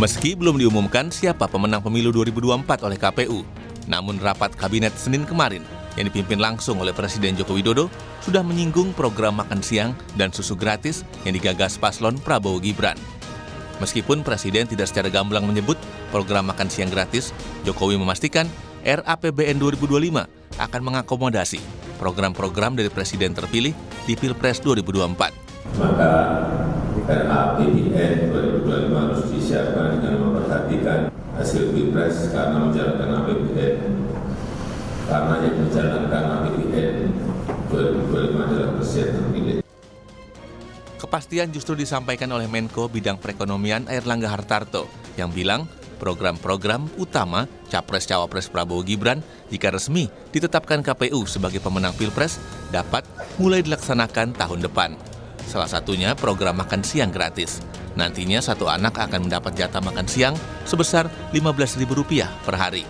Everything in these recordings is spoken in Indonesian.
Meski belum diumumkan siapa pemenang pemilu 2024 oleh KPU, namun rapat kabinet Senin kemarin yang dipimpin langsung oleh Presiden Joko Widodo sudah menyinggung program makan siang dan susu gratis yang digagas paslon Prabowo Gibran. Meskipun Presiden tidak secara gamblang menyebut program makan siang gratis, Jokowi memastikan RAPBN 2025 akan mengakomodasi program-program dari Presiden terpilih di Pilpres 2024. Maka RAPBN 2025 harus disiapkan dengan memperhatikan hasil Pilpres karena menjalankan APBN. Karena yang menjalankan APBN 2025 adalah Presiden terpilih. Kepastian justru disampaikan oleh Menko Bidang Perekonomian Airlangga Hartarto yang bilang program-program utama Capres-Cawapres Prabowo Gibran jika resmi ditetapkan KPU sebagai pemenang Pilpres dapat mulai dilaksanakan tahun depan. Salah satunya program makan siang gratis. Nantinya satu anak akan mendapat jatah makan siang sebesar Rp15.000 per hari.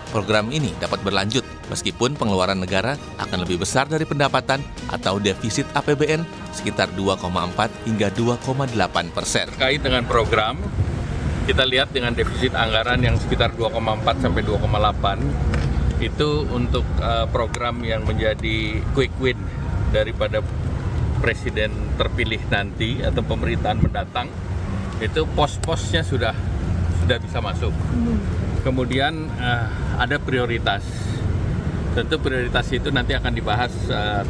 Program ini dapat berlanjut meskipun pengeluaran negara akan lebih besar dari pendapatan atau defisit APBN sekitar 2,4 hingga 2,8%. Terkait dengan program, kita lihat dengan defisit anggaran yang sekitar 2,4 sampai 2,8 itu untuk program yang menjadi quick win daripada Presiden terpilih nanti atau pemerintahan mendatang, itu pos-posnya sudah bisa masuk. Kemudian ada prioritas. Tentu prioritas itu nanti akan dibahas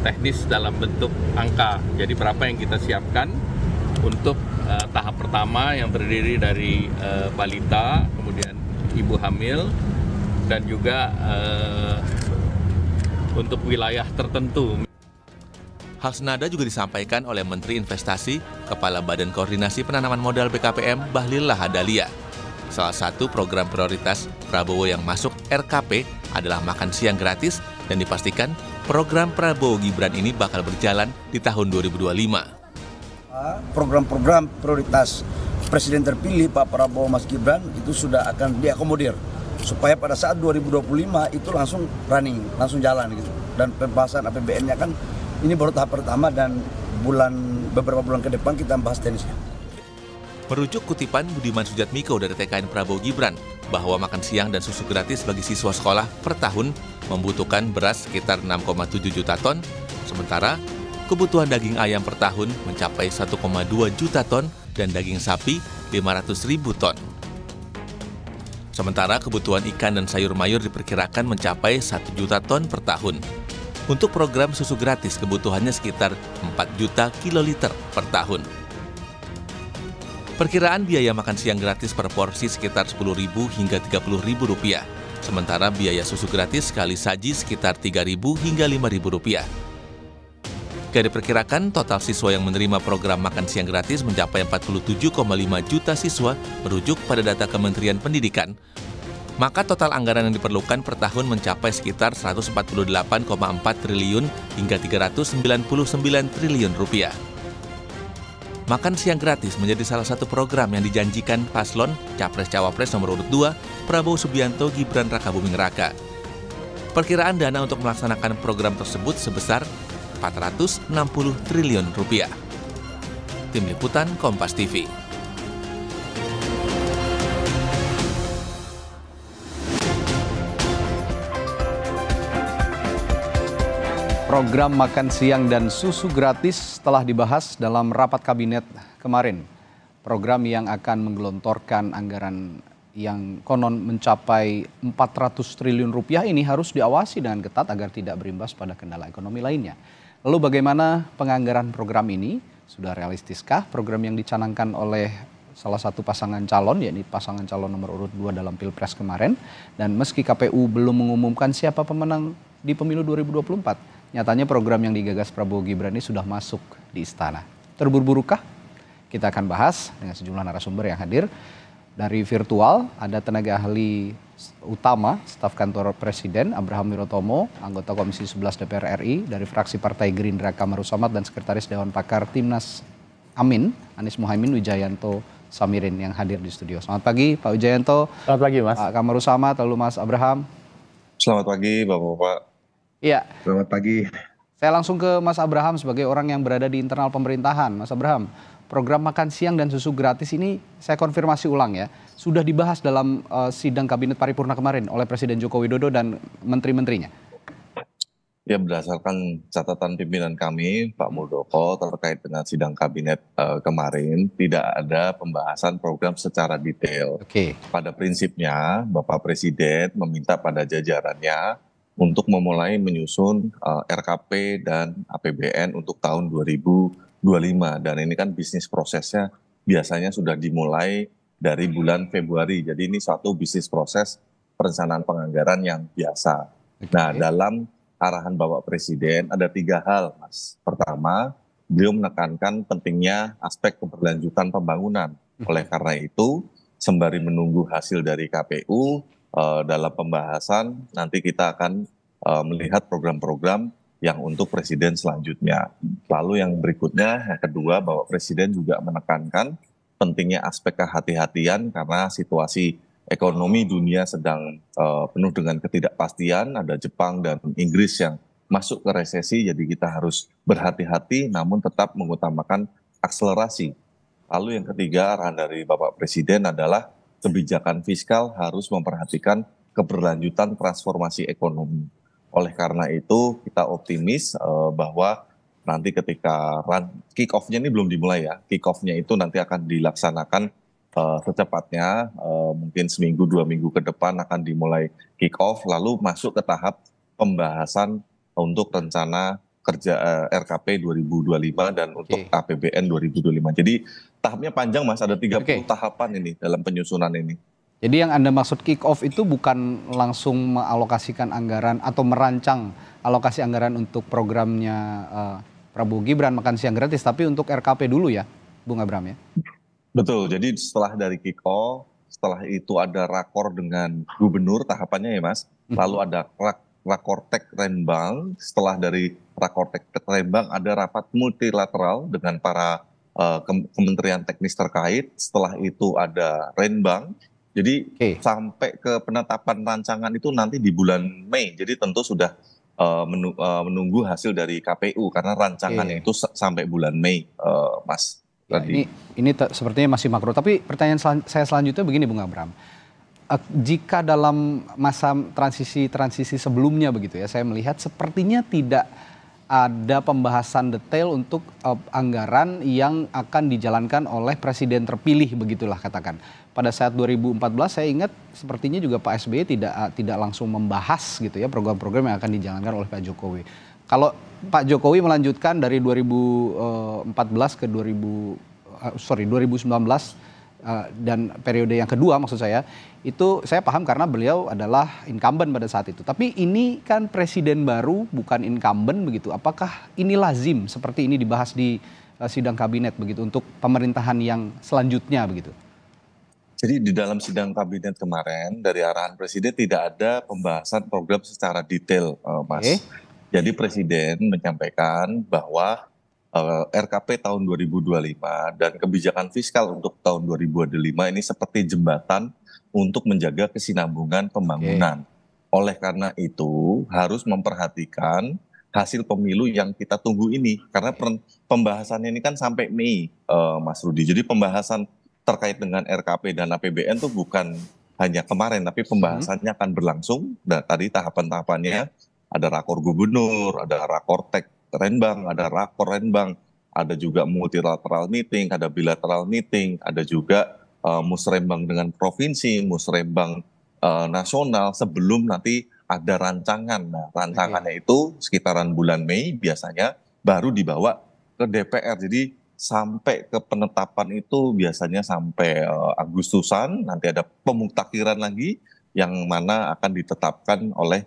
teknis dalam bentuk angka. Jadi berapa yang kita siapkan untuk tahap pertama yang terdiri dari balita, kemudian ibu hamil, dan juga untuk wilayah tertentu. Hal senada juga disampaikan oleh Menteri Investasi, Kepala Badan Koordinasi Penanaman Modal BKPM, Bahlil Lahadalia. Salah satu program prioritas Prabowo yang masuk RKP adalah makan siang gratis dan dipastikan program Prabowo Gibran ini bakal berjalan di tahun 2025. Program-program prioritas Presiden terpilih Pak Prabowo Mas Gibran itu sudah akan diakomodir supaya pada saat 2025 itu langsung running, langsung jalan gitu. Dan pembahasan APBN-nya kan ini baru tahap pertama dan beberapa bulan ke depan kita bahas teknisnya. Merujuk kutipan Budiman Sujatmiko dari TKN Prabowo Gibran bahwa makan siang dan susu gratis bagi siswa sekolah per tahun membutuhkan beras sekitar 6,7 juta ton, sementara kebutuhan daging ayam per tahun mencapai 1,2 juta ton dan daging sapi 500.000 ton. Sementara kebutuhan ikan dan sayur mayur diperkirakan mencapai 1 juta ton per tahun. Untuk program susu gratis kebutuhannya sekitar 4 juta kiloliter per tahun. Perkiraan biaya makan siang gratis per porsi sekitar Rp10.000 hingga Rp30.000, sementara biaya susu gratis sekali saji sekitar Rp3.000 hingga Rp5.000. Diperkirakan total siswa yang menerima program makan siang gratis mencapai 47,5 juta siswa merujuk pada data Kementerian Pendidikan. Maka total anggaran yang diperlukan per tahun mencapai sekitar Rp148,4 triliun hingga Rp399 triliun. Makan siang gratis menjadi salah satu program yang dijanjikan paslon Capres-Cawapres nomor urut 2 Prabowo Subianto Gibran Rakabuming Raka. Perkiraan dana untuk melaksanakan program tersebut sebesar Rp460 triliun. Tim Liputan Kompas TV. Program makan siang dan susu gratis telah dibahas dalam rapat kabinet kemarin. Program yang akan menggelontorkan anggaran yang konon mencapai Rp400 triliun ini harus diawasi dengan ketat agar tidak berimbas pada kendala ekonomi lainnya. Lalu bagaimana penganggaran program ini? Sudah realistiskah program yang dicanangkan oleh salah satu pasangan calon, yakni pasangan calon nomor urut 2 dalam Pilpres kemarin? Dan meski KPU belum mengumumkan siapa pemenang di pemilu 2024, nyatanya program yang digagas Prabowo Gibran ini sudah masuk di istana. Terburu-burukah? Kita akan bahas dengan sejumlah narasumber yang hadir. Dari virtual, ada tenaga ahli utama, staf kantor Presiden, Abraham Wirotomo, anggota Komisi 11 DPR RI, dari fraksi Partai Gerindra Kamarus Samad, dan Sekretaris Dewan Pakar Timnas Amin, Anies Muhaimin Wijayanto Samirin yang hadir di studio. Selamat pagi Pak Wijayanto. Selamat pagi Mas. Pak Kamarus Samad, lalu Mas Abraham. Selamat pagi Bapak-Bapak. Iya. Selamat pagi. Saya langsung ke Mas Abraham sebagai orang yang berada di internal pemerintahan. Mas Abraham, program makan siang dan susu gratis ini saya konfirmasi ulang ya, sudah dibahas dalam sidang kabinet paripurna kemarin oleh Presiden Joko Widodo dan menteri-menterinya. Ya, berdasarkan catatan pimpinan kami, Pak Muldoko, terkait dengan sidang kabinet kemarin, tidak ada pembahasan program secara detail. Oke. Pada prinsipnya, Bapak Presiden meminta pada jajarannya untuk memulai menyusun RKP dan APBN untuk tahun 2025. Dan ini kan bisnis prosesnya biasanya sudah dimulai dari bulan Februari. Jadi ini suatu bisnis proses perencanaan penganggaran yang biasa. Nah, dalam arahan Bapak Presiden ada 3 hal, Mas. Pertama, beliau menekankan pentingnya aspek keberlanjutan pembangunan. Oleh karena itu, sembari menunggu hasil dari KPU, dalam pembahasan nanti kita akan melihat program-program yang untuk Presiden selanjutnya. Lalu yang berikutnya, yang kedua, Bapak Presiden juga menekankan pentingnya aspek kehati-hatian karena situasi ekonomi dunia sedang penuh dengan ketidakpastian, ada Jepang dan Inggris yang masuk ke resesi, jadi kita harus berhati-hati namun tetap mengutamakan akselerasi. Lalu yang ketiga, arahan dari Bapak Presiden adalah kebijakan fiskal harus memperhatikan keberlanjutan transformasi ekonomi. Oleh karena itu kita optimis bahwa nanti ketika kick off-nya ini belum dimulai ya, kick off-nya itu nanti akan dilaksanakan secepatnya, mungkin seminggu 2 minggu ke depan akan dimulai kick off, lalu masuk ke tahap pembahasan untuk rencana kerja RKP 2025 dan untuk APBN 2025. Jadi tahapnya panjang, Mas, ada 30 tahapan ini dalam penyusunan ini. Jadi yang Anda maksud kick off itu bukan langsung mengalokasikan anggaran atau merancang alokasi anggaran untuk programnya Prabowo Gibran makan siang gratis, tapi untuk RKP dulu ya, Bung Abraham ya? Betul, jadi setelah dari kick off, setelah itu ada rakor dengan gubernur tahapannya ya, Mas. Lalu ada rakortek Renbang, setelah dari rakortek Renbang ada rapat multilateral dengan para kementerian teknis terkait, setelah itu ada Renbang. Jadi sampai ke penetapan rancangan itu nanti di bulan Mei, jadi tentu sudah menunggu hasil dari KPU karena rancangannya itu sampai bulan Mei, Mas. Ya, ini sepertinya masih makro, tapi pertanyaan saya selanjutnya begini, Bung Abraham. Jika dalam masa transisi sebelumnya begitu ya, saya melihat sepertinya tidak ada pembahasan detail untuk anggaran yang akan dijalankan oleh presiden terpilih, begitulah katakan. Pada saat 2014 saya ingat sepertinya juga Pak SBY tidak langsung membahas gitu ya program-program yang akan dijalankan oleh Pak Jokowi. Kalau Pak Jokowi melanjutkan dari 2014 ke 2019 dan periode yang kedua maksud saya, itu saya paham karena beliau adalah incumbent pada saat itu. Tapi ini kan presiden baru bukan incumbent begitu. Apakah ini lazim seperti ini dibahas di sidang kabinet begitu untuk pemerintahan yang selanjutnya begitu? Jadi di dalam sidang kabinet kemarin dari arahan presiden tidak ada pembahasan program secara detail, Mas. Jadi Presiden menyampaikan bahwa RKP tahun 2025 dan kebijakan fiskal untuk tahun 2025 ini seperti jembatan untuk menjaga kesinambungan pembangunan. Oleh karena itu harus memperhatikan hasil pemilu yang kita tunggu ini. Karena pembahasannya ini kan sampai Mei, Mas Rudi. Jadi pembahasan terkait dengan RKP dan APBN itu bukan hanya kemarin, tapi pembahasannya akan berlangsung. Dan tadi tahapan-tahapannya ada rakor gubernur, ada rakortek Renbang, ada rakor Renbang, ada juga multilateral meeting, ada bilateral meeting, ada juga musrembang dengan provinsi, musrembang nasional sebelum nanti ada rancangan. Nah, rancangannya itu sekitaran bulan Mei biasanya baru dibawa ke DPR. Jadi sampai ke penetapan itu biasanya sampai Agustusan, nanti ada pemutakhiran lagi yang mana akan ditetapkan oleh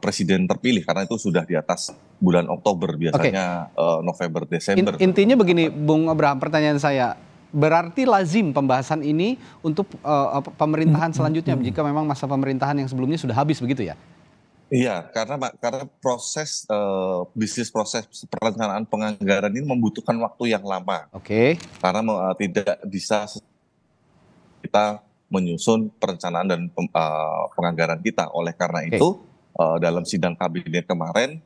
presiden terpilih karena itu sudah di atas bulan Oktober biasanya November Desember. Intinya begini, Bung Abraham, pertanyaan saya, berarti lazim pembahasan ini untuk pemerintahan selanjutnya jika memang masa pemerintahan yang sebelumnya sudah habis begitu ya? Iya, karena proses bisnis proses perencanaan penganggaran ini membutuhkan waktu yang lama. Karena tidak bisa kita menyusun perencanaan dan penganggaran kita. Oleh karena itu dalam sidang kabinet kemarin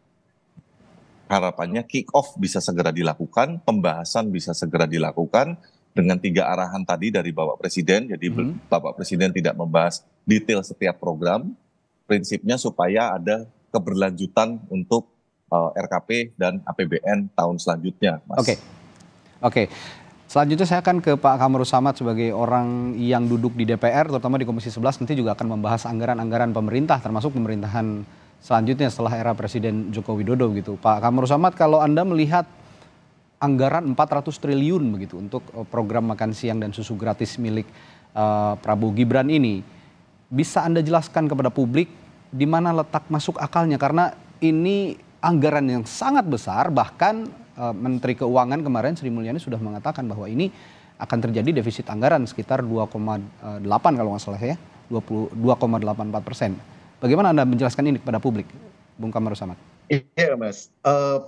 harapannya kick off bisa segera dilakukan, pembahasan bisa segera dilakukan dengan 3 arahan tadi dari Bapak Presiden. Jadi Bapak Presiden tidak membahas detail setiap program, prinsipnya supaya ada keberlanjutan untuk RKP dan APBN tahun selanjutnya, Mas. Oke. Selanjutnya saya akan ke Pak Kamrus Samad sebagai orang yang duduk di DPR, terutama di Komisi 11, nanti juga akan membahas anggaran-anggaran pemerintah, termasuk pemerintahan selanjutnya setelah era Presiden Joko Widodo gitu. Pak Kamrus Samad, kalau Anda melihat anggaran 400 triliun begitu untuk program makan siang dan susu gratis milik Prabowo Gibran ini, bisa Anda jelaskan kepada publik di mana letak masuk akalnya? Karena ini anggaran yang sangat besar, bahkan Menteri Keuangan kemarin Sri Mulyani sudah mengatakan bahwa ini akan terjadi defisit anggaran sekitar 2,8 kalau nggak salah ya, 2,84%. Bagaimana Anda menjelaskan ini kepada publik, Bung Kamrus Samad? Iya, Mas.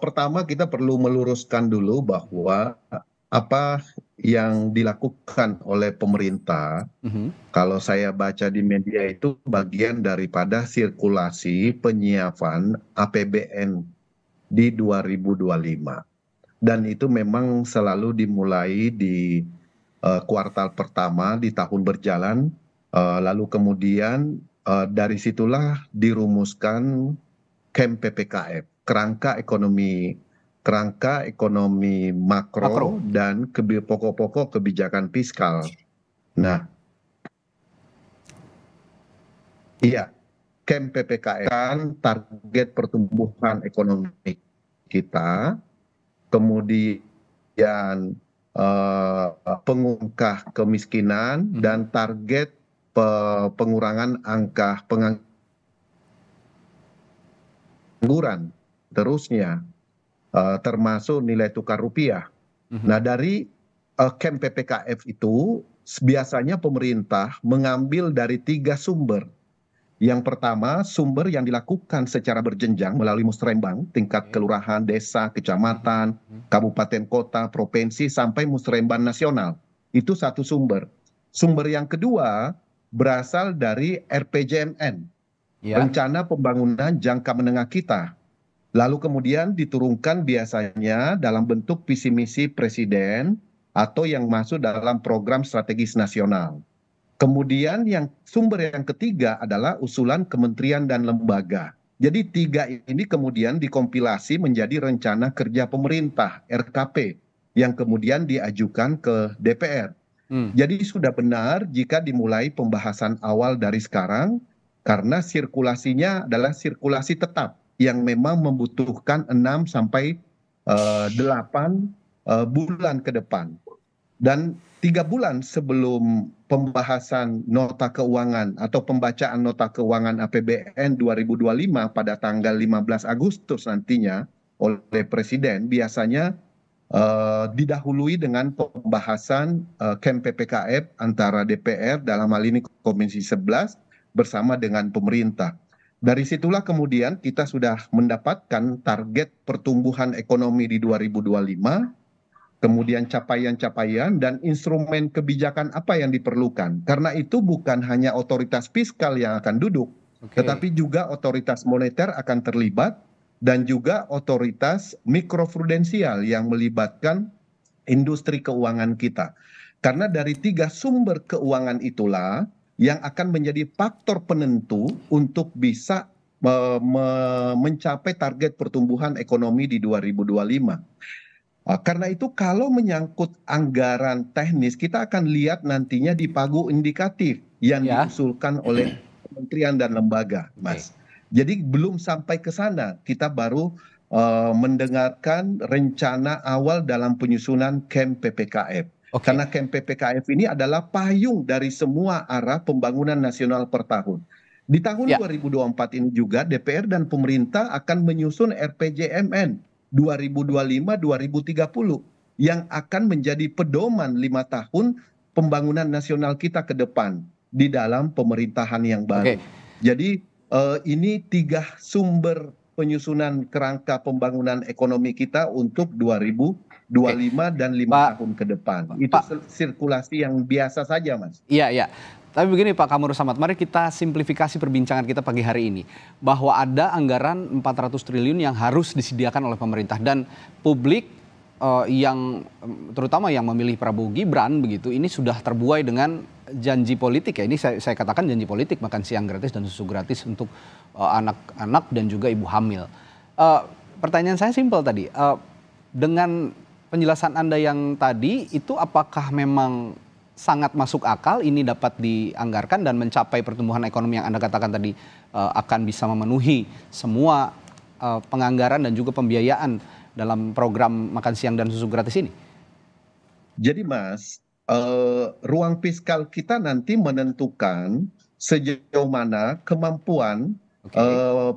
Pertama kita perlu meluruskan dulu bahwa apa yang dilakukan oleh pemerintah, kalau saya baca di media itu bagian daripada sirkulasi penyiapan APBN di 2025. Dan itu memang selalu dimulai di kuartal pertama di tahun berjalan, lalu kemudian dari situlah dirumuskan KEM PPKF, kerangka ekonomi makro dan pokok-pokok kebijakan fiskal. Nah, iya, KEM PPKF kan target pertumbuhan ekonomi kita, kemudian pengungkah kemiskinan dan target pengurangan angka pengangguran, terusnya termasuk nilai tukar rupiah. Nah, dari KEM PPKF itu biasanya pemerintah mengambil dari 3 sumber. Yang pertama, sumber yang dilakukan secara berjenjang melalui musrembang tingkat kelurahan, desa, kecamatan, kabupaten, kota, provinsi, sampai musrembang nasional. Itu satu sumber. Sumber yang kedua berasal dari RPJMN, Rencana Pembangunan Jangka Menengah kita. Lalu kemudian diturunkan biasanya dalam bentuk visi misi presiden atau yang masuk dalam program strategis nasional. Kemudian sumber yang ketiga adalah usulan kementerian dan lembaga. Jadi 3 ini kemudian dikompilasi menjadi rencana kerja pemerintah, RKP, yang kemudian diajukan ke DPR. Jadi sudah benar jika dimulai pembahasan awal dari sekarang, karena sirkulasinya adalah sirkulasi tetap yang memang membutuhkan 6 sampai 8 bulan ke depan. Dan 3 bulan sebelum pembahasan nota keuangan atau pembacaan nota keuangan APBN 2025 pada tanggal 15 Agustus nantinya oleh Presiden, biasanya didahului dengan pembahasan KEM PPKF antara DPR, dalam hal ini Komisi 11, bersama dengan pemerintah. Dari situlah kemudian kita sudah mendapatkan target pertumbuhan ekonomi di 2025, kemudian capaian-capaian dan instrumen kebijakan apa yang diperlukan. Karena itu bukan hanya otoritas fiskal yang akan duduk, tetapi juga otoritas moneter akan terlibat, dan juga otoritas mikroprudensial yang melibatkan industri keuangan kita. Karena dari 3 sumber keuangan itulah yang akan menjadi faktor penentu untuk bisa mencapai target pertumbuhan ekonomi di 2025. Karena itu kalau menyangkut anggaran teknis, kita akan lihat nantinya di pagu indikatif yang diusulkan oleh kementerian dan lembaga, Mas. Jadi belum sampai ke sana, kita baru mendengarkan rencana awal dalam penyusunan KEM PPKF. Karena KEM PPKF ini adalah payung dari semua arah pembangunan nasional per tahun. Di tahun 2024 ini juga DPR dan pemerintah akan menyusun RPJMN 2025-2030 yang akan menjadi pedoman 5 tahun pembangunan nasional kita ke depan di dalam pemerintahan yang baru. Jadi ini 3 sumber penyusunan kerangka pembangunan ekonomi kita untuk 2025 dan 5 tahun ke depan. Itu sirkulasi yang biasa saja, Mas. Iya. Tapi begini Pak Kamru Samad, mari kita simplifikasi perbincangan kita pagi hari ini. Bahwa ada anggaran 400 triliun yang harus disediakan oleh pemerintah. Dan publik yang terutama yang memilih Prabowo Gibran begitu, ini sudah terbuai dengan janji politik ya. Ini saya katakan janji politik, makan siang gratis dan susu gratis untuk anak-anak dan juga ibu hamil. Pertanyaan saya simpel tadi, dengan penjelasan Anda yang tadi, itu apakah memang sangat masuk akal ini dapat dianggarkan dan mencapai pertumbuhan ekonomi yang Anda katakan tadi akan bisa memenuhi semua penganggaran dan juga pembiayaan dalam program makan siang dan susu gratis ini? Jadi Mas, ruang fiskal kita nanti menentukan sejauh mana kemampuan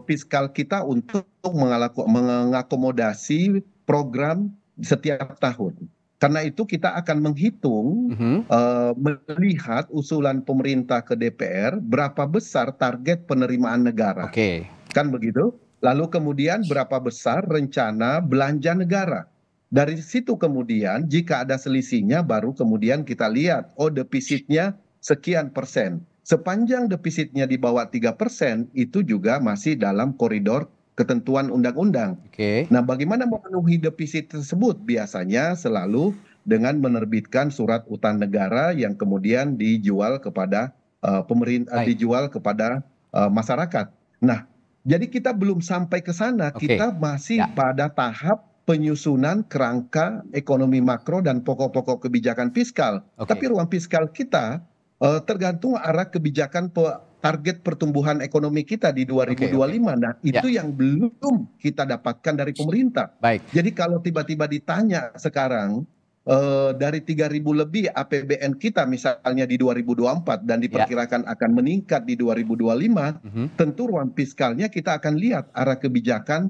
fiskal kita untuk mengakomodasi program setiap tahun. Karena itu kita akan menghitung, melihat usulan pemerintah ke DPR, berapa besar target penerimaan negara. Kan begitu? Lalu kemudian berapa besar rencana belanja negara. Dari situ kemudian jika ada selisihnya baru kemudian kita lihat, oh defisitnya sekian persen. Sepanjang defisitnya di bawah 3%, itu juga masih dalam koridor ketentuan undang-undang. Nah, bagaimana memenuhi defisit tersebut? Biasanya selalu dengan menerbitkan surat utang negara yang kemudian dijual kepada pemerintah, dijual kepada masyarakat. Nah, jadi kita belum sampai ke sana, kita masih pada tahap penyusunan kerangka ekonomi makro dan pokok-pokok kebijakan fiskal. Tapi ruang fiskal kita tergantung arah kebijakan target pertumbuhan ekonomi kita di 2025. Nah, itu yang belum kita dapatkan dari pemerintah. Jadi kalau tiba-tiba ditanya sekarang dari 3.000 lebih APBN kita misalnya di 2024 dan diperkirakan akan meningkat di 2025, tentu ruang fiskalnya kita akan lihat arah kebijakan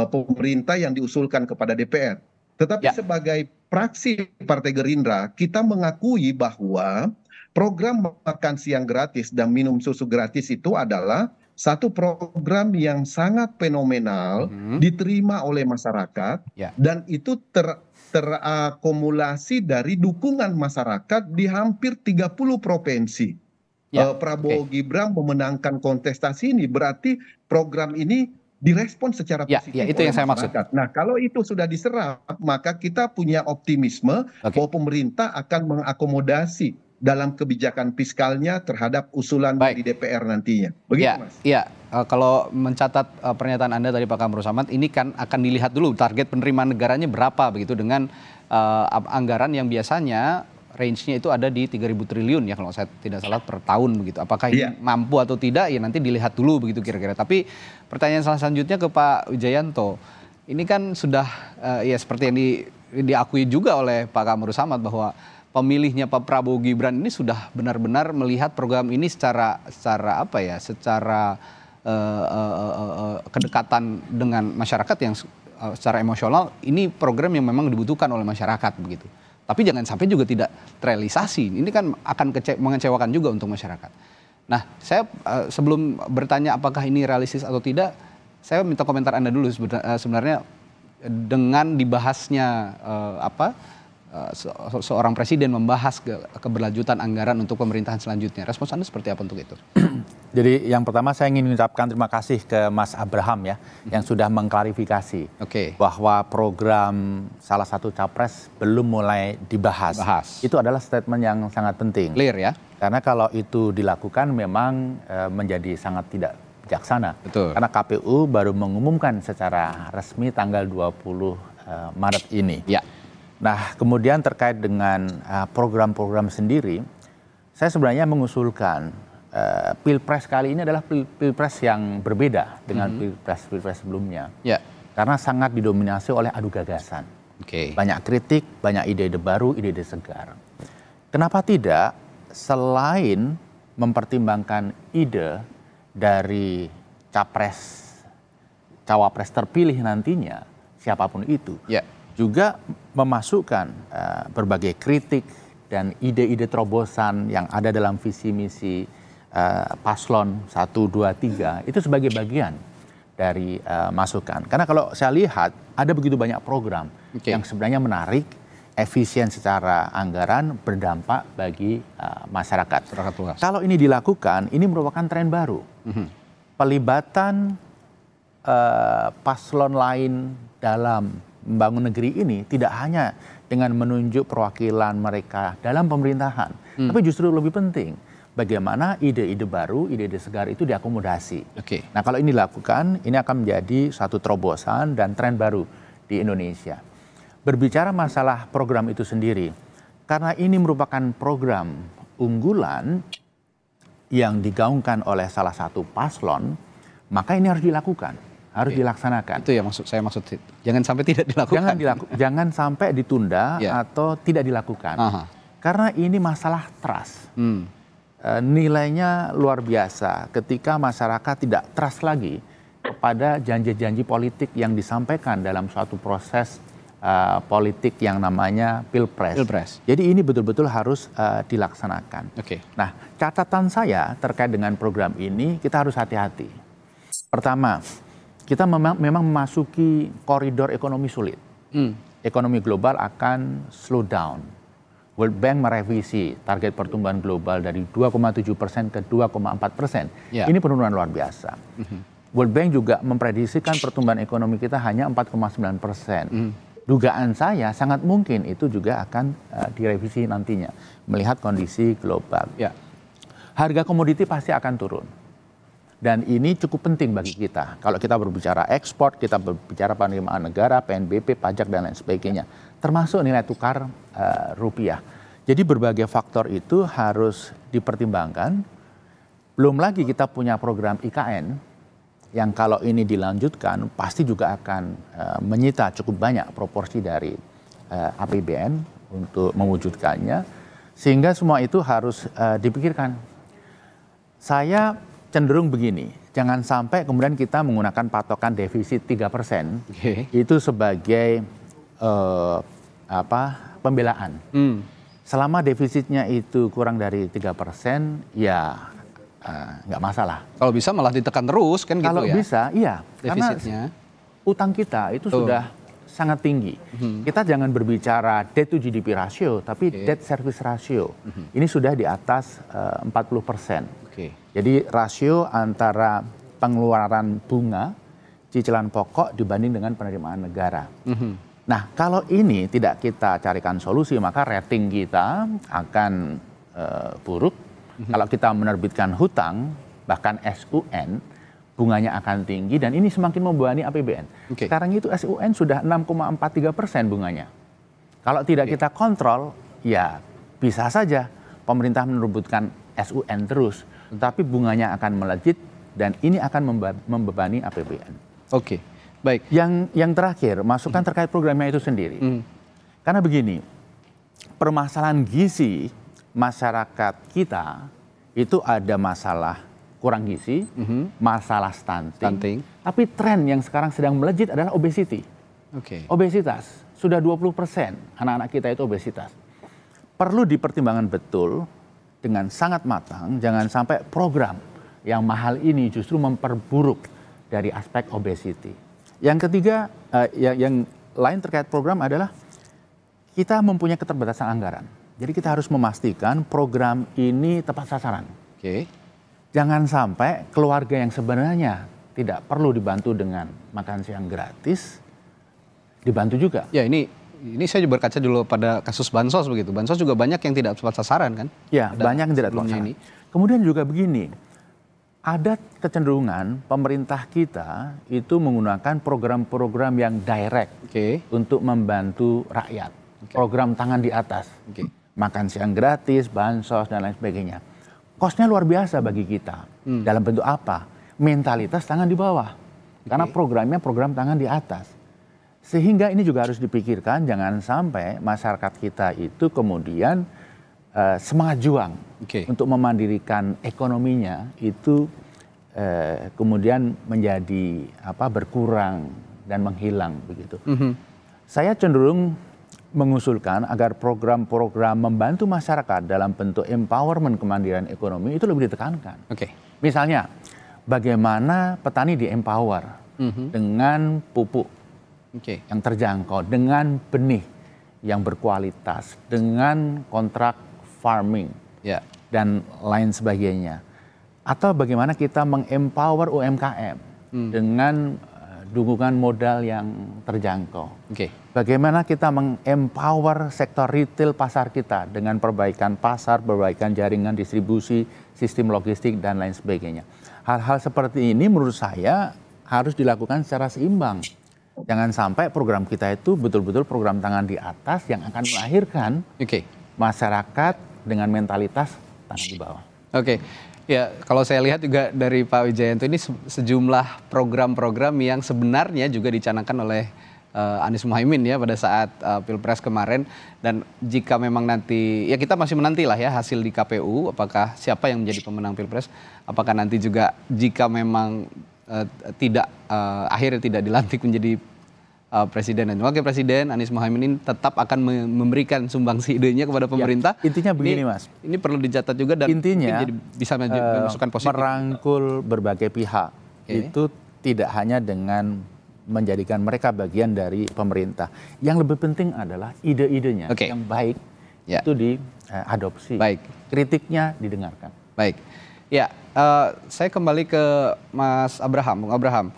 pemerintah yang diusulkan kepada DPR. Tetapi sebagai fraksi Partai Gerindra, kita mengakui bahwa program makan siang gratis dan minum susu gratis itu adalah satu program yang sangat fenomenal, diterima oleh masyarakat, dan itu terakumulasi dari dukungan masyarakat di hampir 30 provinsi. Prabowo Gibran memenangkan kontestasi ini, berarti program ini direspon secara positif itu oleh yang saya masyarakat. Nah, kalau itu sudah diserap, maka kita punya optimisme bahwa pemerintah akan mengakomodasi dalam kebijakan fiskalnya terhadap usulan di DPR nantinya. Begitu, Mas? Kalau mencatat pernyataan Anda tadi Pak Kamru Samad, ini kan akan dilihat dulu target penerimaan negaranya berapa begitu dengan anggaran yang biasanya range-nya itu ada di 3.000 triliun ya kalau saya tidak salah per tahun begitu. Apakah ini mampu atau tidak ya nanti dilihat dulu begitu kira-kira. Tapi pertanyaan selanjutnya ke Pak Wijayanto. Ini kan sudah ya seperti yang diakui juga oleh Pak Kamru Samad bahwa pemilihnya Pak Prabowo Gibran ini sudah benar-benar melihat program ini secara apa ya, secara kedekatan dengan masyarakat yang secara emosional ini program yang memang dibutuhkan oleh masyarakat begitu. Tapi jangan sampai juga tidak terrealisasi. Ini kan akan mengecewakan juga untuk masyarakat. Nah, saya sebelum bertanya apakah ini realistis atau tidak, saya minta komentar Anda dulu sebenarnya dengan dibahasnya seorang presiden membahas keberlanjutan anggaran untuk pemerintahan selanjutnya. Respons Anda seperti apa untuk itu? Jadi yang pertama saya ingin mengucapkan terima kasih ke Mas Abraham ya, yang sudah mengklarifikasi bahwa program salah satu capres belum mulai dibahas. Itu adalah statement yang sangat penting. Clear ya? Karena kalau itu dilakukan memang menjadi sangat tidak bijaksana. Karena KPU baru mengumumkan secara resmi tanggal 20 Maret ini. Nah, kemudian terkait dengan program-program sendiri, saya sebenarnya mengusulkan Pilpres kali ini adalah Pilpres yang berbeda dengan Pilpres sebelumnya. Karena sangat didominasi oleh adu gagasan. Banyak kritik, banyak ide-ide baru, ide-ide segar. Kenapa tidak selain mempertimbangkan ide dari cawapres terpilih nantinya, siapapun itu, juga memasukkan berbagai kritik dan ide-ide terobosan yang ada dalam visi misi paslon 1, 2, 3 itu sebagai bagian dari masukan. Karena kalau saya lihat ada begitu banyak program yang sebenarnya menarik, efisien secara anggaran, berdampak bagi masyarakat. Luas. Kalau ini dilakukan, ini merupakan tren baru. Pelibatan paslon lain dalam membangun negeri ini tidak hanya dengan menunjuk perwakilan mereka dalam pemerintahan, tapi justru lebih penting bagaimana ide-ide baru, ide-ide segar itu diakomodasi. Nah, kalau ini dilakukan, ini akan menjadi satu terobosan dan tren baru di Indonesia. Berbicara masalah program itu sendiri, karena ini merupakan program unggulan yang digaungkan oleh salah satu paslon, maka ini harus dilakukan, harus dilaksanakan. Itu ya saya maksud itu. Jangan sampai tidak dilakukan. Jangan sampai ditunda atau tidak dilakukan. Karena ini masalah trust. Nilainya luar biasa ketika masyarakat tidak trust lagi kepada janji-janji politik yang disampaikan dalam suatu proses politik yang namanya pilpres. Jadi ini betul-betul harus dilaksanakan. Nah, catatan saya terkait dengan program ini, kita harus hati-hati. Pertama, kita memang memasuki koridor ekonomi sulit. Ekonomi global akan slow down. World Bank merevisi target pertumbuhan global dari 2,7% ke 2,4%. Ini penurunan luar biasa. World Bank juga memprediksikan pertumbuhan ekonomi kita hanya 4,9%. Dugaan saya sangat mungkin itu juga akan direvisi nantinya melihat kondisi global. Harga komoditi pasti akan turun. Dan ini cukup penting bagi kita. Kalau kita berbicara ekspor, kita berbicara penerimaan negara, PNBP, pajak, dan lain sebagainya. Termasuk nilai tukar rupiah. Jadi berbagai faktor itu harus dipertimbangkan. Belum lagi kita punya program IKN, yang kalau ini dilanjutkan, pasti juga akan menyita cukup banyak proporsi dari APBN untuk mewujudkannya. Sehingga semua itu harus dipikirkan. Saya cenderung begini, jangan sampai kemudian kita menggunakan patokan defisit 3% itu sebagai pembelaan. Selama defisitnya itu kurang dari 3%, ya nggak masalah. Kalau bisa malah ditekan terus kan gitu ya? Kalau bisa, iya. Defisitnya. Karena utang kita itu sudah sangat tinggi. Kita jangan berbicara debt to GDP ratio, tapi debt service ratio. Ini sudah di atas 40%. Jadi rasio antara pengeluaran bunga, cicilan pokok dibanding dengan penerimaan negara. Nah, kalau ini tidak kita carikan solusi, maka rating kita akan buruk. Kalau kita menerbitkan hutang, bahkan SUN, bunganya akan tinggi dan ini semakin membebani APBN. Sekarang itu SUN sudah 6,43% bunganya. Kalau tidak kita kontrol, ya bisa saja pemerintah menerbitkan SUN terus. Tapi bunganya akan melejit dan ini akan membebani APBN. Baik. Yang terakhir, masukan terkait programnya itu sendiri. Karena begini, permasalahan gizi masyarakat kita itu ada masalah kurang gizi, masalah stunting. Tapi tren yang sekarang sedang melejit adalah obesity. Obesitas, sudah 20% anak-anak kita itu obesitas. Perlu dipertimbangkan betul dengan sangat matang, jangan sampai program yang mahal ini justru memperburuk dari aspek obesity. Yang ketiga, yang lain terkait program adalah kita mempunyai keterbatasan anggaran. Jadi kita harus memastikan program ini tepat sasaran. Jangan sampai keluarga yang sebenarnya tidak perlu dibantu dengan makan siang gratis, dibantu juga. Ya, ini saya berkaca dulu pada kasus Bansos begitu. Bansos juga banyak yang tidak tepat sasaran kan? Ya, banyak yang tidak tepat sasaran. Kemudian juga begini, ada kecenderungan pemerintah kita itu menggunakan program-program yang direct untuk membantu rakyat. Program tangan di atas, makan siang gratis, bansos dan lain sebagainya. Kosnya luar biasa bagi kita. Dalam bentuk apa? Mentalitas tangan di bawah. Karena programnya program tangan di atas. Sehingga ini juga harus dipikirkan, jangan sampai masyarakat kita itu kemudian semangat juang untuk memandirikan ekonominya itu kemudian menjadi berkurang dan menghilang begitu. Saya cenderung mengusulkan agar program-program membantu masyarakat dalam bentuk empowerment kemandirian ekonomi itu lebih ditekankan. Misalnya, bagaimana petani di-empower dengan pupuk yang terjangkau, dengan benih yang berkualitas dengan kontrak farming dan lain sebagainya. Atau bagaimana kita mengempower UMKM dengan dukungan modal yang terjangkau. Bagaimana kita mengempower sektor retail pasar kita dengan perbaikan pasar, perbaikan jaringan distribusi, sistem logistik, dan lain sebagainya. Hal-hal seperti ini menurut saya harus dilakukan secara seimbang. Jangan sampai program kita itu betul-betul program tangan di atas yang akan melahirkan masyarakat dengan mentalitas tangan di bawah. Ya, kalau saya lihat juga dari Pak Wijayanto ini sejumlah program-program yang sebenarnya juga dicanangkan oleh Anies Muhaimin ya pada saat Pilpres kemarin, dan jika memang nanti ya kita masih menanti lah ya hasil di KPU apakah siapa yang menjadi pemenang Pilpres, apakah nanti juga jika memang akhirnya tidak dilantik menjadi Presiden dan Wakil Presiden, Anies Muhaimin ini tetap akan memberikan sumbangsi idenya kepada pemerintah. Intinya begini Mas. Ini perlu dicatat juga dan intinya jadi bisa memasukkan positif. Merangkul berbagai pihak itu tidak hanya dengan menjadikan mereka bagian dari pemerintah. Yang lebih penting adalah ide-idenya yang baik itu diadopsi. Kritiknya didengarkan. Ya, saya kembali ke Mas Abraham, Bung Abraham.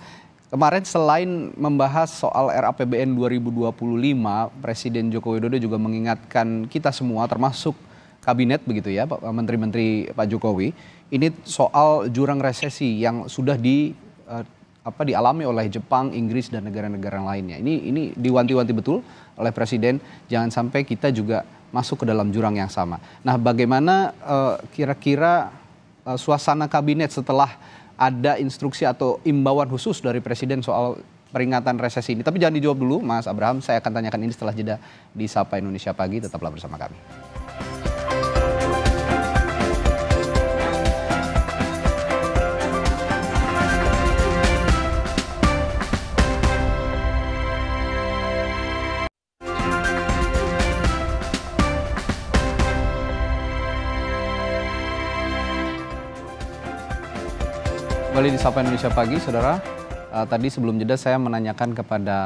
Kemarin selain membahas soal RAPBN 2025, Presiden Joko Widodo juga mengingatkan kita semua termasuk kabinet begitu ya, Pak Menteri-Menteri Pak Jokowi, ini soal jurang resesi yang sudah dialami oleh Jepang, Inggris dan negara-negara lainnya. Ini diwanti-wanti betul oleh Presiden, jangan sampai kita juga masuk ke dalam jurang yang sama. Nah, bagaimana kira-kira suasana kabinet setelah ada instruksi atau imbauan khusus dari Presiden soal peringatan resesi ini? Tapi jangan dijawab dulu Mas Abraham, saya akan tanyakan ini setelah jeda di Sapa Indonesia Pagi, tetaplah bersama kami. Kembali di Sapa Indonesia Pagi, saudara. Tadi sebelum jeda saya menanyakan kepada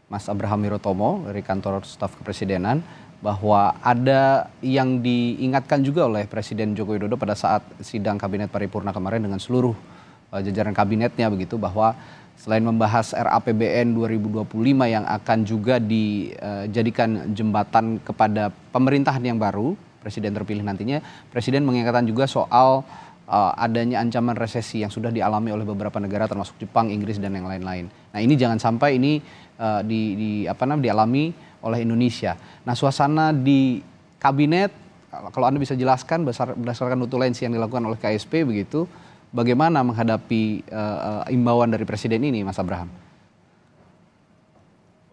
Mas Abraham Wirotomo dari kantor staf kepresidenan bahwa ada yang diingatkan juga oleh Presiden Joko Widodo pada saat sidang kabinet paripurna kemarin dengan seluruh jajaran kabinetnya begitu, bahwa selain membahas RAPBN 2025 yang akan juga dijadikan jembatan kepada pemerintahan yang baru, Presiden terpilih nantinya, Presiden mengingatkan juga soal adanya ancaman resesi yang sudah dialami oleh beberapa negara termasuk Jepang, Inggris dan yang lain-lain. Nah, ini jangan sampai ini dialami oleh Indonesia. Nah, suasana di kabinet, kalau Anda bisa jelaskan berdasarkan notulensi yang dilakukan oleh KSP begitu, bagaimana menghadapi imbauan dari Presiden ini, Mas Abraham?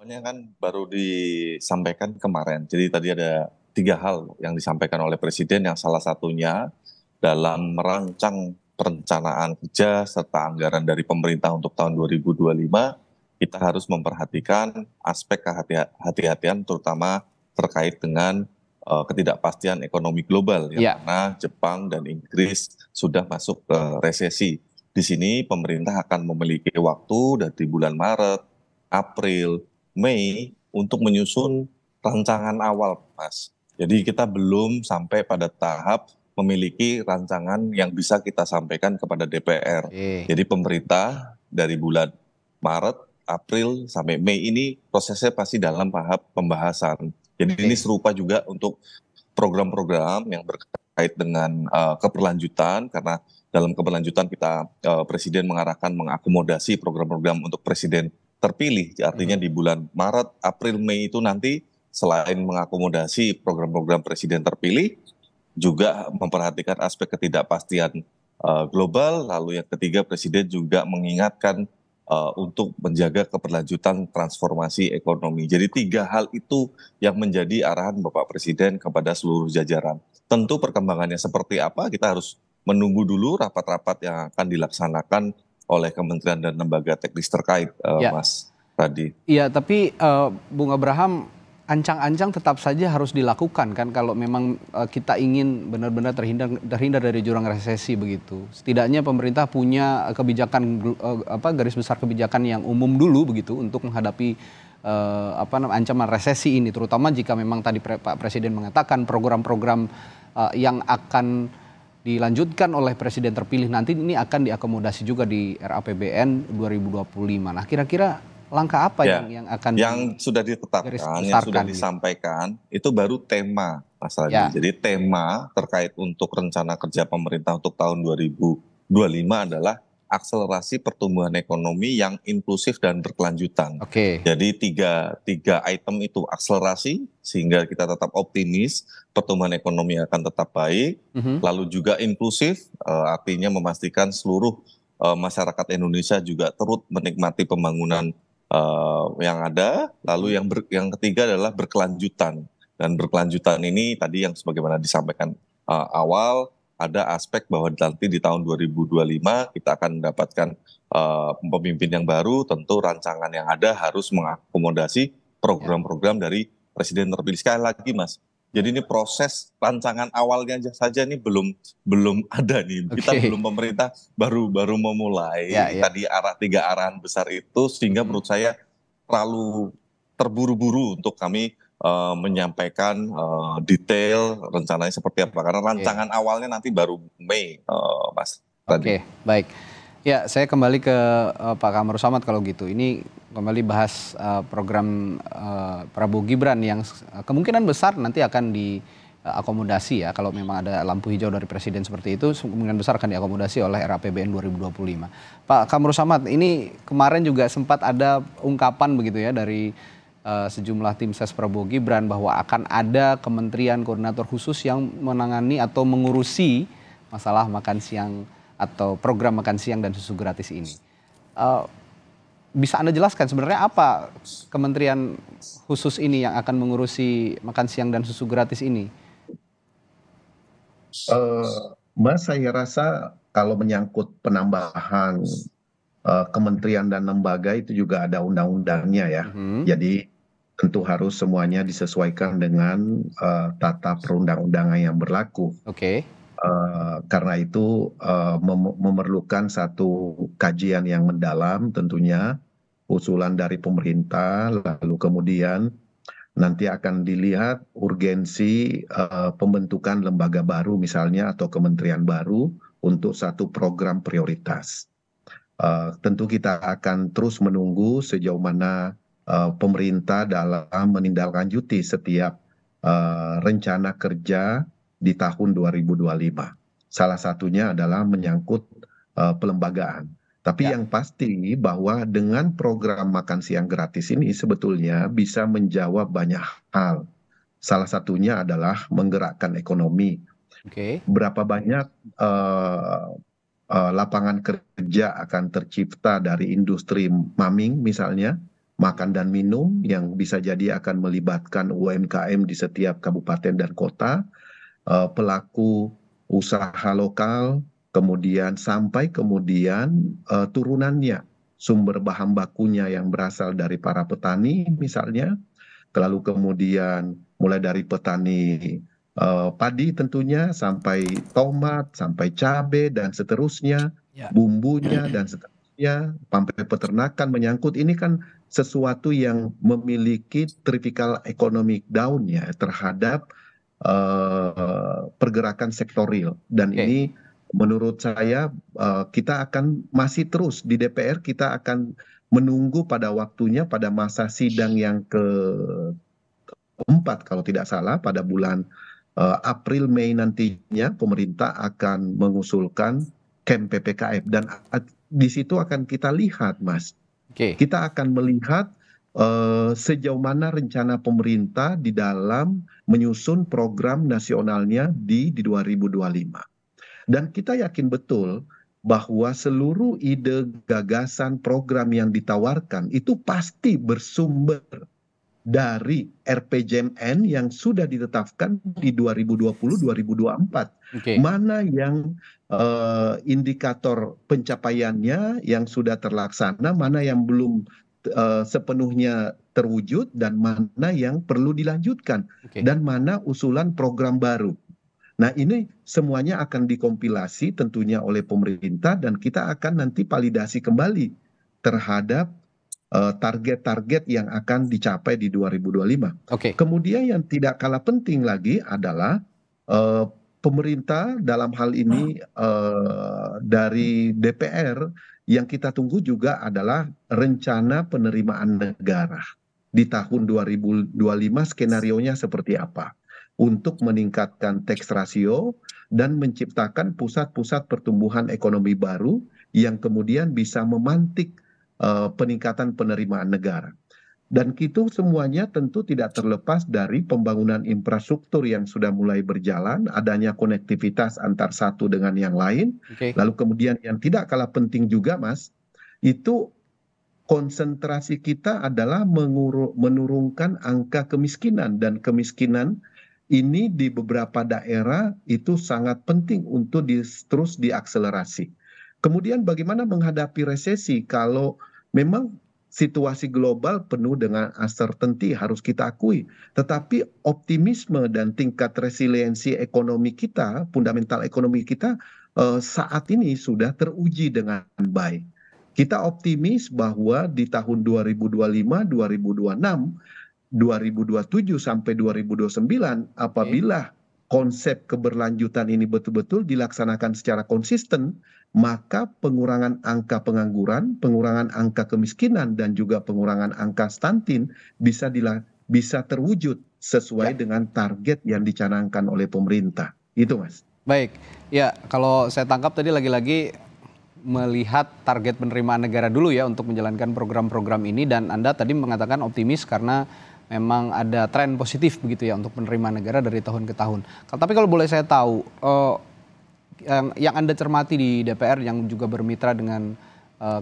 Ini kan baru disampaikan kemarin. Jadi tadi ada 3 hal yang disampaikan oleh Presiden, yang salah satunya dalam merancang perencanaan kerja serta anggaran dari pemerintah untuk tahun 2025, kita harus memperhatikan aspek kehati-hatian terutama terkait dengan ketidakpastian ekonomi global, yang mana Jepang dan Inggris sudah masuk ke resesi. Di sini pemerintah akan memiliki waktu dari bulan Maret, April, Mei untuk menyusun rancangan awal, Mas. Jadi kita belum sampai pada tahap memiliki rancangan yang bisa kita sampaikan kepada DPR. Jadi pemerintah dari bulan Maret, April sampai Mei ini prosesnya pasti dalam tahap pembahasan. Jadi ini serupa juga untuk program-program yang berkait dengan keberlanjutan, karena dalam keberlanjutan kita Presiden mengarahkan mengakomodasi program-program untuk Presiden terpilih. Artinya di bulan Maret, April, Mei itu nanti selain mengakomodasi program-program Presiden terpilih, juga memperhatikan aspek ketidakpastian global. Lalu yang ketiga, Presiden juga mengingatkan untuk menjaga keberlanjutan transformasi ekonomi. Jadi 3 hal itu yang menjadi arahan Bapak Presiden kepada seluruh jajaran. Tentu perkembangannya seperti apa kita harus menunggu dulu rapat-rapat yang akan dilaksanakan oleh kementerian dan lembaga teknis terkait, Mas Radi. Iya, tapi Bung Abraham, ancang-ancang tetap saja harus dilakukan kan kalau memang kita ingin benar-benar terhindar dari jurang resesi begitu. Setidaknya pemerintah punya kebijakan garis besar kebijakan yang umum dulu begitu untuk menghadapi ancaman resesi ini, terutama jika memang tadi Pak Presiden mengatakan program-program yang akan dilanjutkan oleh Presiden terpilih nanti ini akan diakomodasi juga di RAPBN 2025. Nah, kira-kira langkah apa yang akan sudah ditetapkan, yang sudah disampaikan itu baru tema masalahnya. Jadi tema terkait untuk rencana kerja pemerintah untuk tahun 2025 adalah akselerasi pertumbuhan ekonomi yang inklusif dan berkelanjutan. Jadi tiga item itu akselerasi sehingga kita tetap optimis pertumbuhan ekonomi akan tetap baik, lalu juga inklusif artinya memastikan seluruh masyarakat Indonesia juga turut menikmati pembangunan yang ada, lalu yang ketiga adalah berkelanjutan. Dan berkelanjutan ini tadi yang sebagaimana disampaikan awal, ada aspek bahwa nanti di tahun 2025 kita akan mendapatkan pemimpin yang baru, tentu rancangan yang ada harus mengakomodasi program-program dari Presiden terpilih. Sekali lagi Mas, jadi ini proses rancangan awalnya saja ini belum ada nih. Kita pemerintah baru memulai tadi tiga arahan besar itu, sehingga menurut saya terlalu terburu-buru untuk kami menyampaikan detail rencananya seperti apa, karena rancangan awalnya nanti baru Mei, Mas. Baik. Ya, saya kembali ke Pak Kamarus Samad kalau gitu. Ini kembali bahas program Prabowo Gibran yang kemungkinan besar nanti akan diakomodasi ya, kalau memang ada lampu hijau dari Presiden seperti itu, kemungkinan besar akan diakomodasi oleh RAPBN 2025. Pak Kamarus Samad, ini kemarin juga sempat ada ungkapan begitu ya dari sejumlah tim ses Prabowo Gibran bahwa akan ada kementerian koordinator khusus yang menangani atau mengurusi masalah makan siang atau program makan siang dan susu gratis ini. Bisa Anda jelaskan sebenarnya apa kementerian khusus ini yang akan mengurusi makan siang dan susu gratis ini? Mas, saya rasa kalau menyangkut penambahan kementerian dan lembaga itu juga ada undang-undangnya ya. Jadi tentu harus semuanya disesuaikan dengan tata perundang-undangan yang berlaku. Karena itu memerlukan satu kajian yang mendalam tentunya, usulan dari pemerintah, lalu kemudian nanti akan dilihat urgensi pembentukan lembaga baru misalnya atau kementerian baru untuk satu program prioritas. Tentu kita akan terus menunggu sejauh mana pemerintah dalam menindaklanjuti setiap rencana kerja di tahun 2025. Salah satunya adalah menyangkut pelembagaan. Tapi yang pasti bahwa dengan program makan siang gratis ini sebetulnya bisa menjawab banyak hal. Salah satunya adalah menggerakkan ekonomi. Berapa banyak lapangan kerja akan tercipta dari industri maming misalnya, makan dan minum yang bisa jadi akan melibatkan UMKM di setiap kabupaten dan kota, pelaku usaha lokal, kemudian sampai turunannya, sumber bahan bakunya yang berasal dari para petani misalnya, lalu kemudian mulai dari petani padi tentunya, sampai tomat, sampai cabai dan seterusnya, bumbunya dan seterusnya, sampai peternakan menyangkut. Ini kan sesuatu yang memiliki typical economic down ya terhadap pergerakan sektor real. Dan ini menurut saya kita akan masih terus di DPR, kita akan menunggu pada waktunya pada masa sidang yang keempat kalau tidak salah pada bulan April Mei nantinya pemerintah akan mengusulkan KEM PPKF, dan di situ akan kita lihat Mas. Kita akan melihat sejauh mana rencana pemerintah di dalam menyusun program nasionalnya di 2025. Dan kita yakin betul bahwa seluruh ide, gagasan, program yang ditawarkan itu pasti bersumber dari RPJMN yang sudah ditetapkan di 2020-2024. Mana yang indikator pencapaiannya yang sudah terlaksana, mana yang belum sepenuhnya terwujud, dan mana yang perlu dilanjutkan, dan mana usulan program baru. Nah, ini semuanya akan dikompilasi tentunya oleh pemerintah, dan kita akan nanti validasi kembali terhadap target-target yang akan dicapai di 2025. Kemudian yang tidak kalah penting lagi adalah pemerintah dalam hal ini dari DPR yang kita tunggu juga adalah rencana penerimaan negara di tahun 2025, skenarionya seperti apa untuk meningkatkan tax ratio dan menciptakan pusat-pusat pertumbuhan ekonomi baru yang kemudian bisa memantik peningkatan penerimaan negara. Dan itu semuanya tentu tidak terlepas dari pembangunan infrastruktur yang sudah mulai berjalan, adanya konektivitas antar satu dengan yang lain. Lalu kemudian yang tidak kalah penting juga, Mas, itu konsentrasi kita adalah menurunkan angka kemiskinan, dan kemiskinan ini di beberapa daerah itu sangat penting untuk terus diakselerasi. Kemudian bagaimana menghadapi resesi kalau memang situasi global penuh dengan uncertainty, harus kita akui. Tetapi optimisme dan tingkat resiliensi ekonomi kita, fundamental ekonomi kita saat ini sudah teruji dengan baik. Kita optimis bahwa di tahun 2025, 2026, 2027 sampai 2029 apabila konsep keberlanjutan ini betul-betul dilaksanakan secara konsisten, maka pengurangan angka pengangguran, pengurangan angka kemiskinan, dan juga pengurangan angka stunting bisa terwujud sesuai dengan target yang dicanangkan oleh pemerintah. Itu, Mas. Baik, ya kalau saya tangkap tadi lagi-lagi melihat target penerimaan negara dulu ya untuk menjalankan program-program ini, dan Anda tadi mengatakan optimis karena memang ada tren positif begitu ya untuk penerimaan negara dari tahun ke tahun. Tapi kalau boleh saya tahu, yang Anda cermati di DPR yang juga bermitra dengan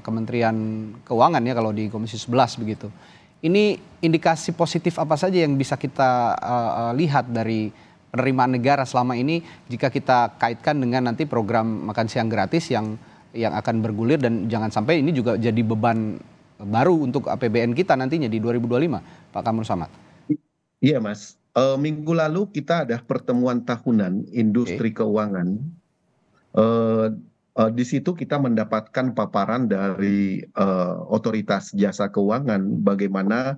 Kementerian Keuangan ya kalau di Komisi 11 begitu. Ini indikasi positif apa saja yang bisa kita lihat dari penerimaan negara selama ini jika kita kaitkan dengan nanti program makan siang gratis yang akan bergulir, dan jangan sampai ini juga jadi beban baru untuk APBN kita nantinya di 2025, Pak Kamru Samad. Iya, Mas. Minggu lalu kita ada pertemuan tahunan industri keuangan. Di situ kita mendapatkan paparan dari otoritas jasa keuangan bagaimana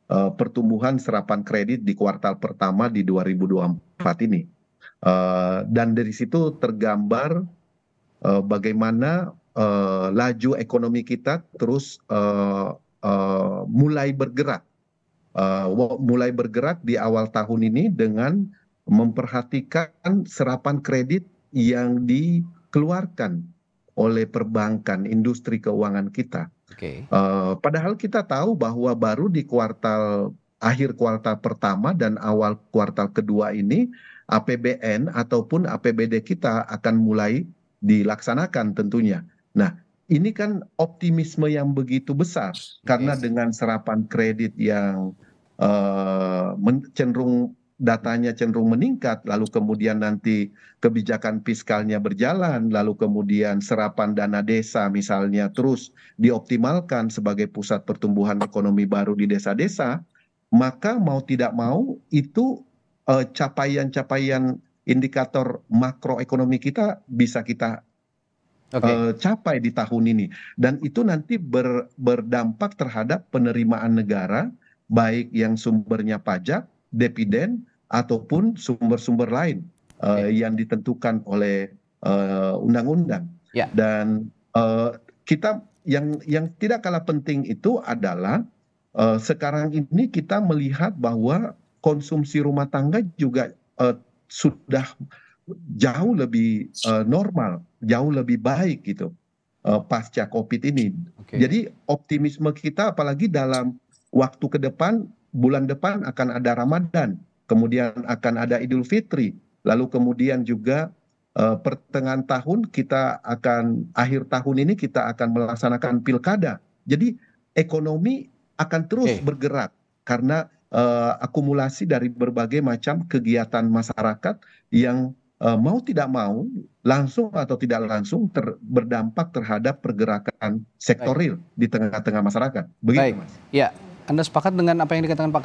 pertumbuhan serapan kredit di kuartal pertama di 2024 ini. Dan dari situ tergambar bagaimana laju ekonomi kita terus mulai bergerak di awal tahun ini dengan memperhatikan serapan kredit yang dikeluarkan oleh perbankan, industri keuangan kita. Padahal kita tahu bahwa baru di akhir kuartal pertama dan awal kuartal kedua ini APBN ataupun APBD kita akan mulai dilaksanakan tentunya. Nah, ini kan optimisme yang begitu besar karena dengan serapan kredit yang datanya cenderung meningkat, lalu kemudian nanti kebijakan fiskalnya berjalan, lalu kemudian serapan dana desa misalnya terus dioptimalkan sebagai pusat pertumbuhan ekonomi baru di desa-desa, maka mau tidak mau itu capaian-capaian indikator makroekonomi kita bisa kita capai di tahun ini, dan itu nanti berdampak terhadap penerimaan negara baik yang sumbernya pajak, dividen ataupun sumber-sumber lain yang ditentukan oleh undang-undang. Dan kita yang tidak kalah penting itu adalah sekarang ini kita melihat bahwa konsumsi rumah tangga juga sudah jauh lebih normal, jauh lebih baik gitu pasca COVID ini. Jadi optimisme kita apalagi dalam waktu ke depan, bulan depan akan ada Ramadan, kemudian akan ada Idul Fitri, lalu kemudian juga pertengahan tahun akhir tahun ini kita akan melaksanakan pilkada. Jadi ekonomi akan terus bergerak karena akumulasi dari berbagai macam kegiatan masyarakat yang mau tidak mau, langsung atau tidak langsung berdampak terhadap pergerakan sektoril di tengah-tengah masyarakat. Begitu, Mas. Ya, Anda sepakat dengan apa yang dikatakan Pak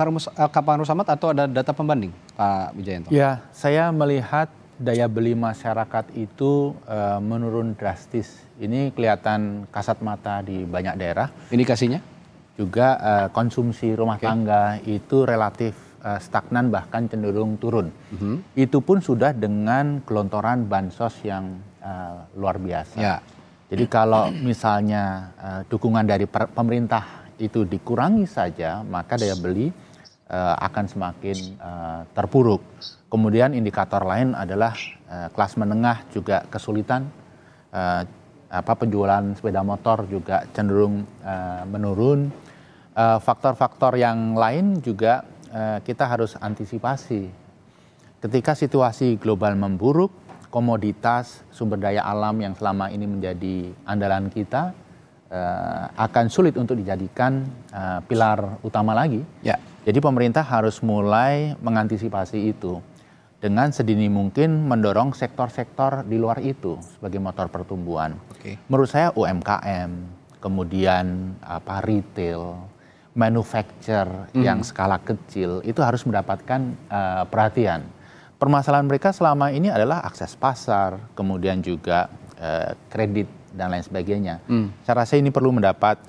Kamru Samad atau ada data pembanding, Pak Wijayanto? Ya, saya melihat daya beli masyarakat itu menurun drastis. Ini kelihatan kasat mata di banyak daerah. Indikasinya? juga konsumsi rumah tangga itu relatif stagnan bahkan cenderung turun. Itu pun sudah dengan gelontoran bansos yang luar biasa. Ya. Jadi kalau misalnya dukungan dari pemerintah itu dikurangi saja, maka daya beli akan semakin terpuruk. Kemudian indikator lain adalah kelas menengah juga kesulitan. Penjualan sepeda motor juga cenderung menurun. Faktor-faktor yang lain juga kita harus antisipasi. Ketika situasi global memburuk, komoditas sumber daya alam yang selama ini menjadi andalan kita akan sulit untuk dijadikan pilar utama lagi. Ya. Jadi pemerintah harus mulai mengantisipasi itu dengan sedini mungkin mendorong sektor-sektor di luar itu sebagai motor pertumbuhan. Menurut saya UMKM, kemudian retail, manufacture yang skala kecil itu harus mendapatkan perhatian. Permasalahan mereka selama ini adalah akses pasar, kemudian juga kredit dan lain sebagainya. Saya rasa ini perlu mendapat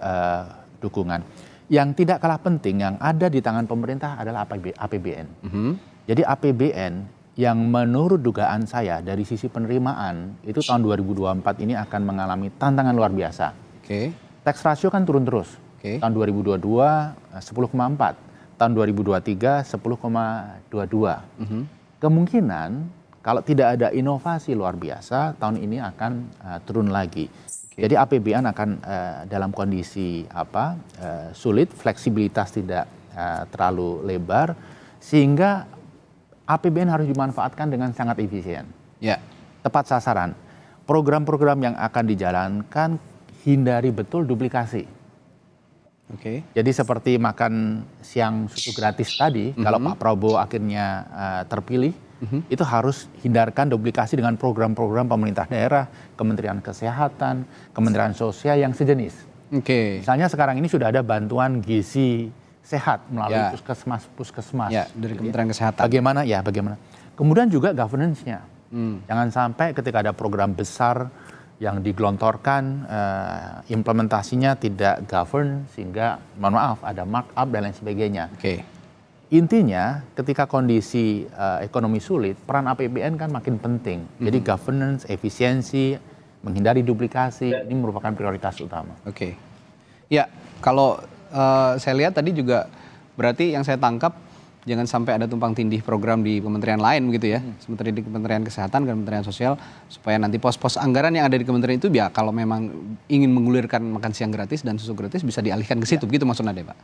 dukungan. Yang tidak kalah penting yang ada di tangan pemerintah adalah APBN. Jadi APBN yang menurut dugaan saya dari sisi penerimaan itu tahun 2024 ini akan mengalami tantangan luar biasa. Tax ratio kan turun terus. Tahun 2022 10,4, tahun 2023 10,22. Kemungkinan kalau tidak ada inovasi luar biasa tahun ini akan turun lagi. Jadi APBN akan dalam kondisi sulit, fleksibilitas tidak terlalu lebar, sehingga APBN harus dimanfaatkan dengan sangat efisien. Ya. Tepat sasaran. Program-program yang akan dijalankan hindari betul duplikasi. Jadi seperti makan siang susu gratis tadi, kalau Pak Prabowo akhirnya terpilih, itu harus hindarkan duplikasi dengan program-program pemerintah daerah, Kementerian Kesehatan, Kementerian Sosial yang sejenis. Misalnya sekarang ini sudah ada bantuan gizi sehat melalui puskesmas. Ya, dari Kementerian Kesehatan. Bagaimana? Kemudian juga governance-nya. Jangan sampai ketika ada program besar yang digelontorkan, implementasinya tidak govern sehingga, mohon maaf, ada markup dan lain sebagainya. Intinya ketika kondisi ekonomi sulit, peran APBN kan makin penting. Jadi governance, efisiensi, menghindari duplikasi, ini merupakan prioritas utama. Ya, kalau saya lihat tadi juga berarti yang saya tangkap jangan sampai ada tumpang tindih program di kementerian lain begitu ya, seperti di Kementerian Kesehatan, Kementerian Sosial, supaya nanti pos-pos anggaran yang ada di kementerian itu ya kalau memang ingin menggulirkan makan siang gratis dan susu gratis bisa dialihkan ke situ, begitu maksudnya deh Pak?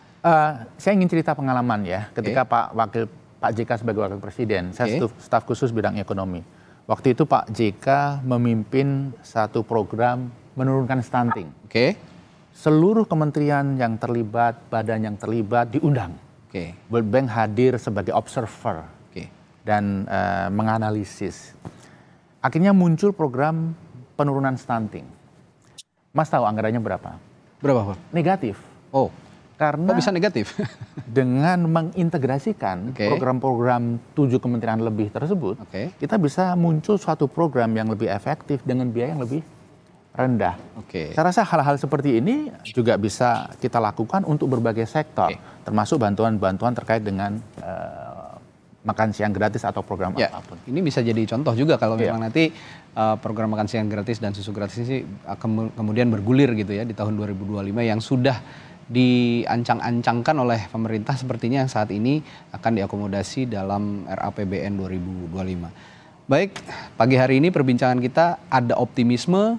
Saya ingin cerita pengalaman ya, ketika Pak JK sebagai Wakil Presiden, saya staf khusus bidang ekonomi. Waktu itu Pak JK memimpin satu program menurunkan stunting. Seluruh kementerian yang terlibat, badan yang terlibat diundang. World Bank hadir sebagai observer dan menganalisis. Akhirnya muncul program penurunan stunting. Mas tahu anggarannya berapa? Berapa Pak? Negatif. Kok Karena bisa negatif? dengan mengintegrasikan program-program 7 kementerian lebih tersebut, kita bisa muncul suatu program yang lebih efektif dengan biaya yang lebih rendah. Saya rasa hal-hal seperti ini juga bisa kita lakukan untuk berbagai sektor, termasuk bantuan-bantuan terkait dengan makan siang gratis atau program apapun. Ini bisa jadi contoh juga kalau memang nanti program makan siang gratis dan susu gratis ini kemudian bergulir gitu ya di tahun 2025 yang sudah diancang-ancangkan oleh pemerintah sepertinya yang saat ini akan diakomodasi dalam RAPBN 2025. Baik, pagi hari ini perbincangan kita ada optimisme,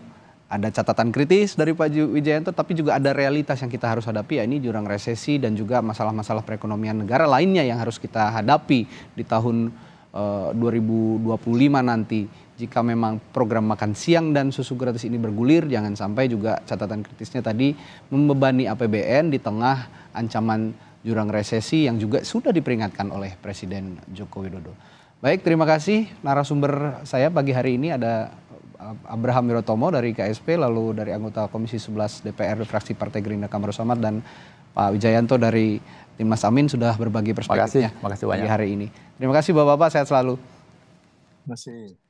ada catatan kritis dari Pak Wijayanto, tapi juga ada realitas yang kita harus hadapi, ya ini jurang resesi dan juga masalah-masalah perekonomian negara lainnya yang harus kita hadapi di tahun 2025 nanti. Jika memang program makan siang dan susu gratis ini bergulir, jangan sampai juga catatan kritisnya tadi membebani APBN di tengah ancaman jurang resesi yang juga sudah diperingatkan oleh Presiden Joko Widodo. Baik, terima kasih narasumber saya pagi hari ini ada Abraham Wirotomo dari KSP, lalu dari anggota Komisi 11 DPR fraksi Partai Gerindra Kamar Samad, dan Pak Wijayanto dari Timnas Amin sudah berbagi perspektifnya. Terima kasih banyak hari ini. Terima kasih Bapak-bapak, sehat selalu. Terima kasih.